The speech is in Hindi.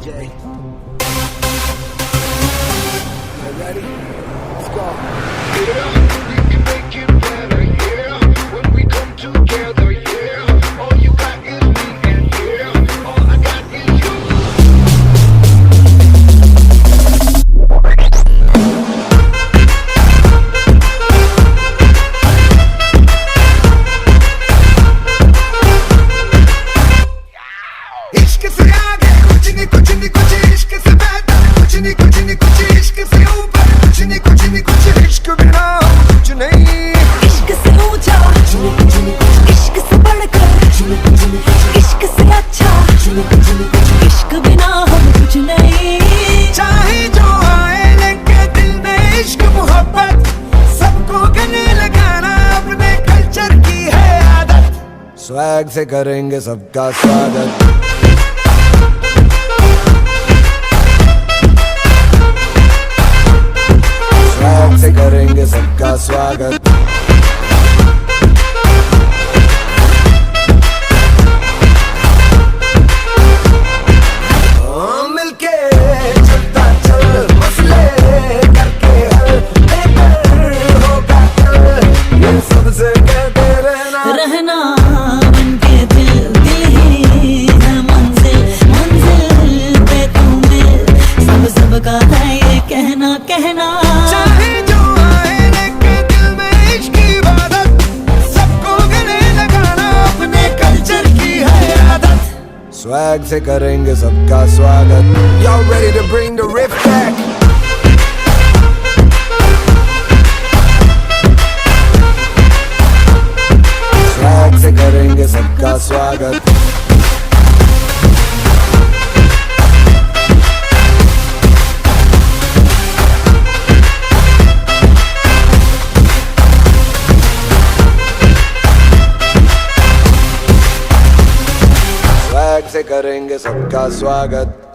Okay. You ready? Let's go. Yeah, we can make it better, yeah. When we come together, yeah. All you got is me, and yeah, all I got is you. इश्क से आगे कुछ नहीं कुछ नहीं कुछ इश्क से बेहतर कुछ नहीं कुछ नहीं कुछ इश्क से ऊपर कुछ नहीं कुछ नहीं कुछ इश्क बिना कुछ नहीं इश्क से ऊंचा इश्क से बढ़कर इश्क से अच्छा इश्क बिना हम कुछ नहीं चाहे जो आए लेके दिल में इश्क मोहब्बत सबको गले लगाना अपने कल्चर की है आदत स्वैग से करेंगे सबका स्वागत स्वैग से करेंगे सबका स्वागत मिलके चलता चल मसले करके हल बेहतर होगा कल ये सबसे कहते रहना रहना बनके दिल दिल ही है मंजिल मंजिल पे तुम मिल सब सबका है ये कहना कहना चाहे जो आए लेके दिल में इश्क की इबादत सबको गले लगाना अपने कल्चर की है आदत स्वैग से करेंगे सबका स्वागत Y'all ready to bring the riff back swag से करेंगे सबका स्वागत स्वैग से करेंगे सबका स्वागत